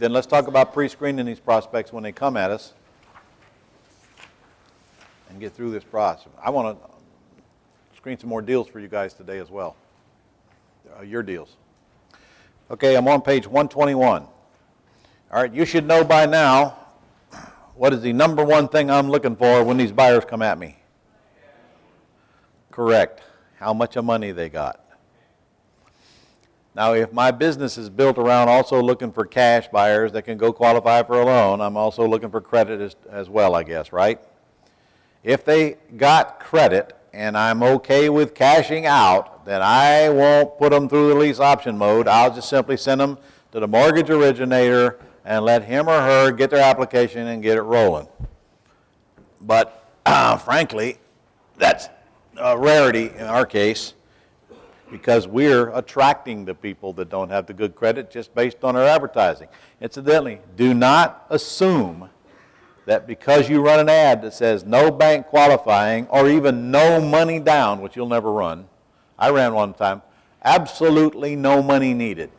then let's talk about pre-screening these prospects when they come at us and get through this process. I want to screen some more deals for you guys today as well, your deals. Okay, I'm on page 121. All right, you should know by now what is the number one thing I'm looking for when these buyers come at me. Correct. How much of money they got. Now, if my business is built around also looking for cash buyers that can go qualify for a loan, I'm also looking for credit as well, I guess, right? If they got credit and I'm okay with cashing out, then I won't put them through the lease option mode. I'll just simply send them to the mortgage originator and let him or her get their application and get it rolling. But frankly, that's a rarity in our case because we're attracting the people that don't have the good credit just based on our advertising. Incidentally, do not assume that because you run an ad that says no bank qualifying or even no money down, which you'll never run. I ran one time, absolutely no money needed.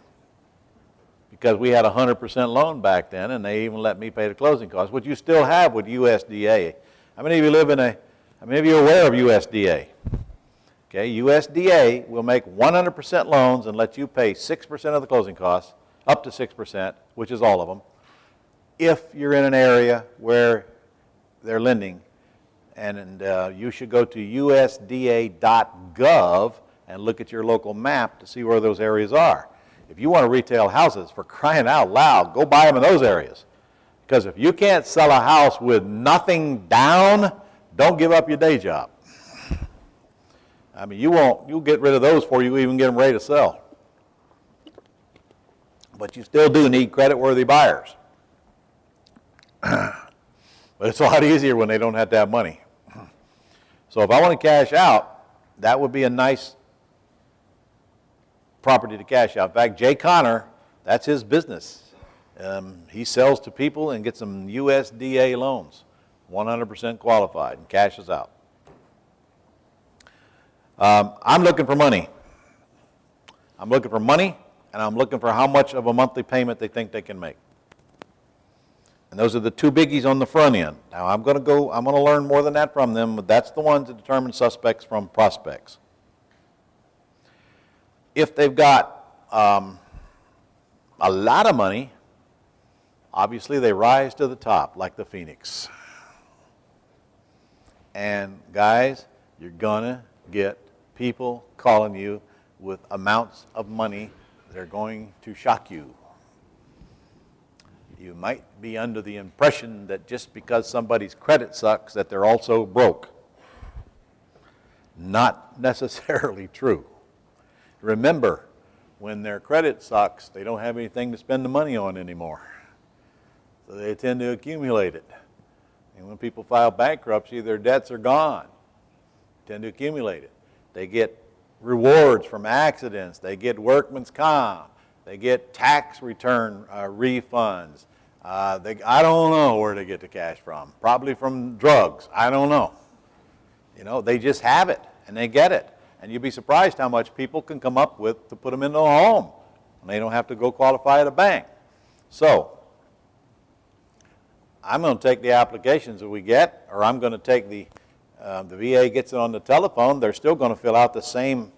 Because we had a 100% loan back then, and they even let me pay the closing costs, which you still have with USDA. How many of you live in how many of you are aware of USDA? Okay, USDA will make 100% loans and let you pay 6% of the closing costs, up to 6%, which is all of them, if you're in an area where they're lending. And you should go to usda.gov and look at your local map to see where those areas are. If you want to retail houses, for crying out loud, go buy them in those areas. Because if you can't sell a house with nothing down, don't give up your day job. I mean, you'll get rid of those before you even get them ready to sell. But you still do need credit-worthy buyers. But it's a lot easier when they don't have to have money. So if I want to cash out, that would be a nice property to cash out. In fact, Jay Connor, that's his business. He sells to people and gets them USDA loans, 100% qualified, and cashes out. I'm looking for money. I'm looking for money, and I'm looking for how much of a monthly payment they think they can make. And those are the two biggies on the front end. Now, I'm going to learn more than that from them, but that's the ones that determine suspects from prospects. If they've got a lot of money, obviously they rise to the top like the phoenix. And guys, you're going to get people calling you with amounts of money that are going to shock you. You might be under the impression that just because somebody's credit sucks that they're also broke. Not necessarily true. Remember, when their credit sucks, they don't have anything to spend the money on anymore. So they tend to accumulate it. And when people file bankruptcy, their debts are gone. They tend to accumulate it. They get rewards from accidents. They get workman's comp. They get tax return refunds. I don't know where they get the cash from. Probably from drugs. I don't know. You know, they just have it, and they get it. And you'd be surprised how much people can come up with to put them into a home. And they don't have to go qualify at a bank. So, I'm going to take the applications that we get, or I'm going to take the VA gets it on the telephone. They're still going to fill out the same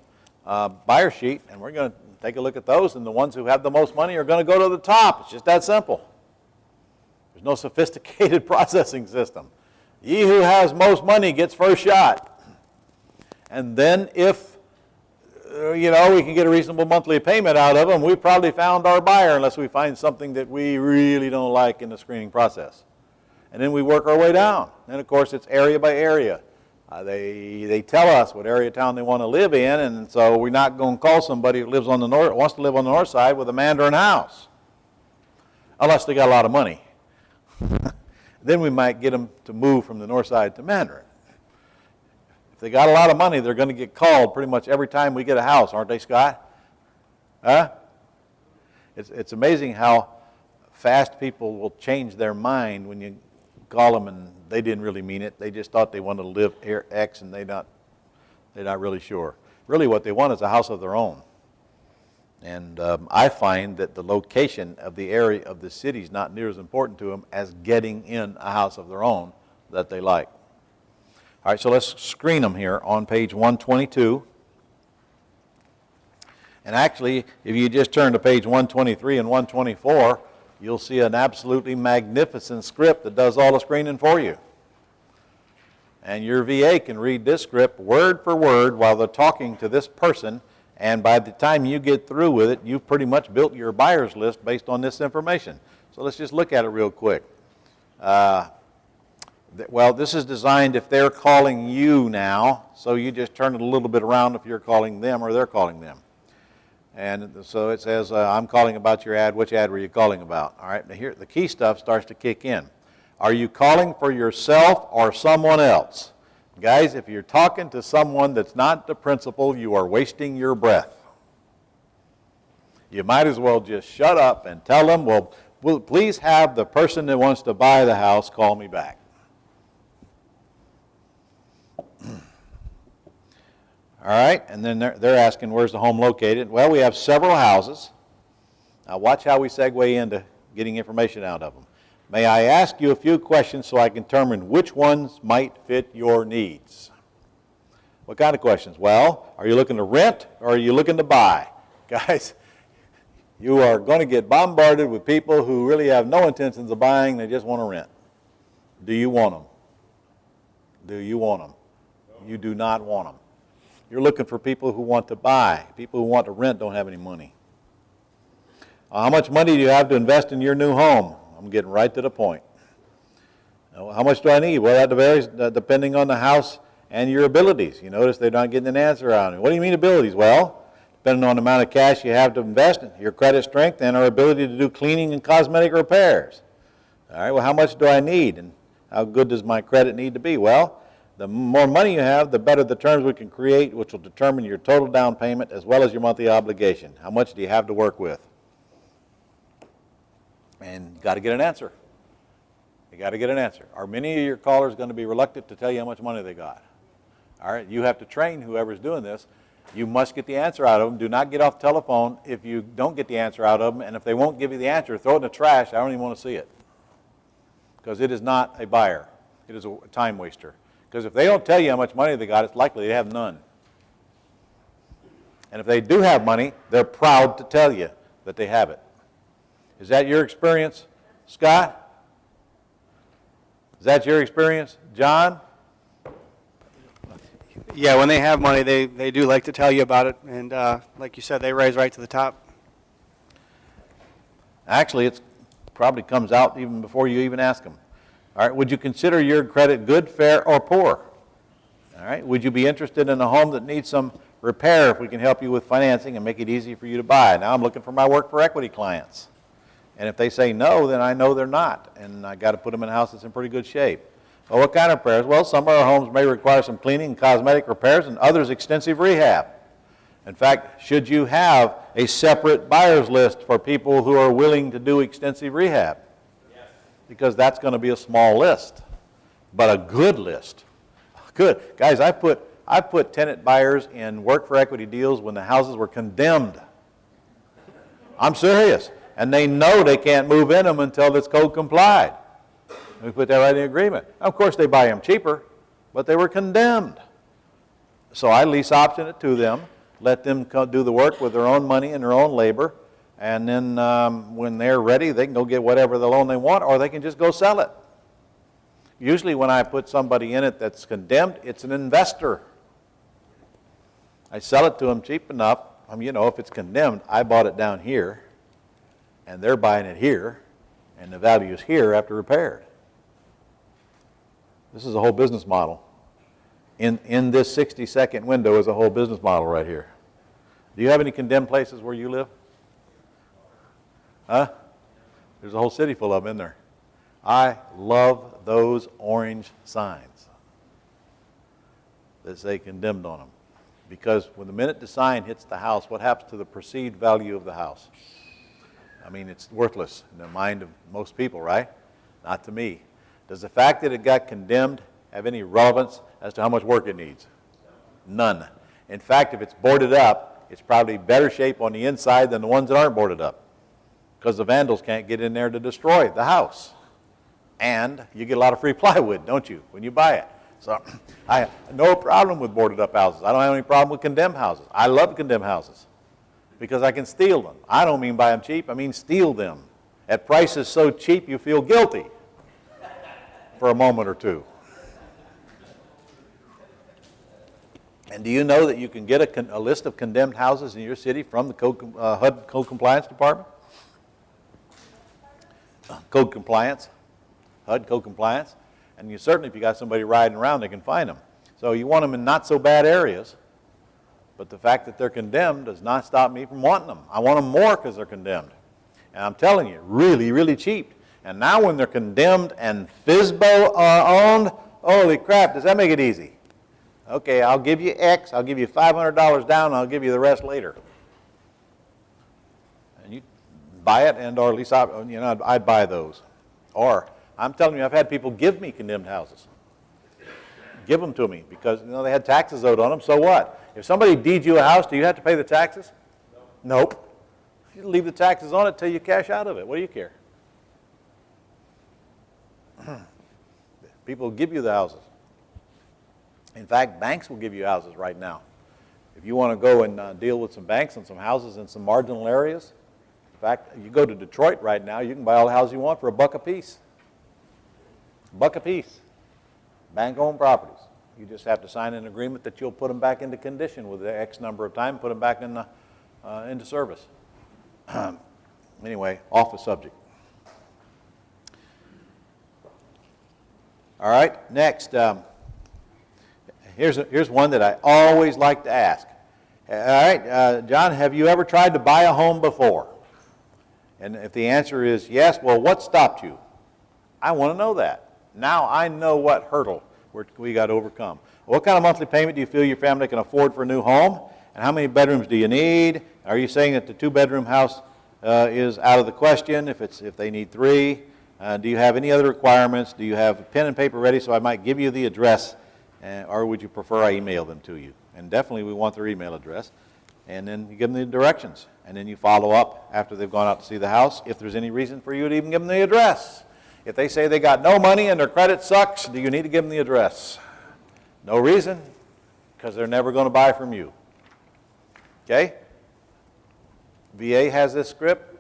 buyer sheet, and we're going to take a look at those, and the ones who have the most money are going to go to the top. It's just that simple. There's no sophisticated processing system. He who has most money gets first shot. And then if, we can get a reasonable monthly payment out of them, we probably found our buyer unless we find something that we really don't like in the screening process. And then we work our way down. And of course, it's area by area. They tell us what area of town they want to live in, and so we're not going to call somebody who lives on the north, wants to live on the north side with a Mandarin house, unless they got a lot of money. Then we might get them to move from the north side to Mandarin. If they got a lot of money, they're going to get called pretty much every time we get a house, aren't they, Scott? Huh? It's amazing how fast people will change their mind when you call them and they didn't really mean it. They just thought they wanted to live X and they're not really sure. Really what they want is a house of their own. And I find that the location of the area of the city is not near as important to them as getting in a house of their own that they like. All right, so let's screen them here on page 122. And actually, if you just turn to page 123 and 124, you'll see an absolutely magnificent script that does all the screening for you. And your VA can read this script word for word while they're talking to this person, and by the time you get through with it, you've pretty much built your buyer's list based on this information. So let's just look at it real quick. Well, this is designed if they're calling you now, so you just turn it a little bit around if you're calling them or they're calling them. And so it says, I'm calling about your ad. Which ad were you calling about? All right, now here, the key stuff starts to kick in. Are you calling for yourself or someone else? Guys, if you're talking to someone that's not the principal, you are wasting your breath. You might as well just shut up and tell them, well, please have the person that wants to buy the house call me back. All right, and then they're asking, where's the home located? Well, we have several houses. Now watch how we segue into getting information out of them. May I ask you a few questions so I can determine which ones might fit your needs? What kind of questions? Well, are you looking to rent or are you looking to buy? Guys, you are going to get bombarded with people who really have no intentions of buying, they just want to rent. Do you want them? Do you want them? You do not want them. You're looking for people who want to buy. People who want to rent don't have any money. How much money do you have to invest in your new home? I'm getting right to the point. How much do I need? Well, that varies depending on the house and your abilities. You notice they're not getting an answer out of it. What do you mean abilities? Well, depending on the amount of cash you have to invest, your credit strength, and our ability to do cleaning and cosmetic repairs. All right, well, how much do I need? And how good does my credit need to be? Well, the more money you have, the better the terms we can create, which will determine your total down payment as well as your monthly obligation. How much do you have to work with? And you got to get an answer. You got to get an answer. Are many of your callers going to be reluctant to tell you how much money they got? All right, you have to train whoever's doing this. You must get the answer out of them. Do not get off the telephone if you don't get the answer out of them. And if they won't give you the answer, throw it in the trash. I don't even want to see it. Because it is not a buyer. It is a time waster. Because if they don't tell you how much money they got, it's likely they have none. And if they do have money, they're proud to tell you that they have it. Is that your experience, Scott? Is that your experience, John? Yeah, when they have money, they do like to tell you about it. And like you said, they rise right to the top. Actually, it probably comes out even before you even ask them. All right, would you consider your credit good, fair, or poor? All right, would you be interested in a home that needs some repair if we can help you with financing and make it easy for you to buy? Now I'm looking for my work for equity clients. And if they say no, then I know they're not. And I got to put them in a house that's in pretty good shape. Well, what kind of repairs? Well, some of our homes may require some cleaning and cosmetic repairs and others extensive rehab. In fact, should you have a separate buyer's list for people who are willing to do extensive rehab? Yes. Because that's going to be a small list, but a good list. Good. Guys, I put tenant buyers in work for equity deals when the houses were condemned. I'm serious. And they know they can't move in them until it's code complied. We put that right in the agreement. Of course, they buy them cheaper, but they were condemned. So I lease option it to them, let them do the work with their own money and their own labor, and then when they're ready, they can go get whatever the loan they want, or they can just go sell it. Usually when I put somebody in it that's condemned, it's an investor. I sell it to them cheap enough. You know, if it's condemned, I bought it down here, and they're buying it here, and the value is here after repaired. This is a whole business model. In this 60-second window is a whole business model right here. Do you have any condemned places where you live? Huh? There's a whole city full of them in there. I love those orange signs that say condemned on them. Because when the minute the sign hits the house, what happens to the perceived value of the house? I mean, it's worthless in the mind of most people, right? Not to me. Does the fact that it got condemned have any relevance as to how much work it needs? None. In fact, if it's boarded up, it's probably better shape on the inside than the ones that aren't boarded up, because the vandals can't get in there to destroy the house. And you get a lot of free plywood, don't you, when you buy it? So I have no problem with boarded up houses. I don't have any problem with condemned houses. I love condemned houses because I can steal them. I don't mean buy them cheap, I mean steal them at prices so cheap you feel guilty for a moment or two. And do you know that you can get a list of condemned houses in your city from the HUD Code Compliance Department? Code Compliance, HUD Code Compliance. And you certainly, if you got somebody riding around, they can find them. So you want them in not so bad areas, but the fact that they're condemned does not stop me from wanting them. I want them more because they're condemned. And I'm telling you, really, really cheap. And now when they're condemned and FSBO owned, holy crap, does that make it easy? Okay, I'll give you X, I'll give you $500 down, and I'll give you the rest later. And you buy it, and or at least I'd buy those. Or I'm telling you, I've had people give me condemned houses. Give them to me because they had taxes owed on them. So what? If somebody deeds you a house, do you have to pay the taxes? No. Nope. You leave the taxes on it till you cash out of it. What do you care? People give you the houses. In fact, banks will give you houses right now. If you want to go and deal with some banks and some houses in some marginal areas, in fact, you go to Detroit right now, you can buy all the houses you want for $1 a piece. $1 a piece. Bank-owned properties. You just have to sign an agreement that you'll put them back into condition with X number of time, put them back into service. Anyway, off the subject. All right, next. Here's one that I always like to ask. All right, John, have you ever tried to buy a home before? And if the answer is yes, well, what stopped you? I want to know that. Now I know what hurdle we got to overcome. What kind of monthly payment do you feel your family can afford for a new home? And how many bedrooms do you need? Are you saying that the 2-bedroom house is out of the question if they need 3? Do you have any other requirements? Do you have a pen and paper ready so I might give you the address? Or would you prefer I email them to you? And definitely we want their email address. And then you give them the directions. And then you follow up after they've gone out to see the house if there's any reason for you to even give them the address. If they say they got no money and their credit sucks, do you need to give them the address? No reason, because they're never going to buy from you. Okay? VA has this script.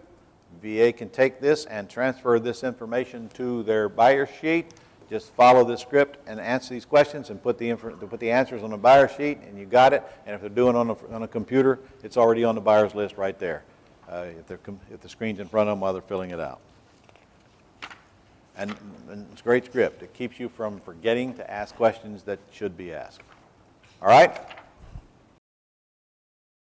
VA can take this and transfer this information to their buyer sheet. Just follow this script and answer these questions and put the answers on the buyer sheet, and you got it. And if they're doing it on a computer, it's already on the buyer's list right there. If the screen's in front of them while they're filling it out. And it's a great script. It keeps you from forgetting to ask questions that should be asked. All right?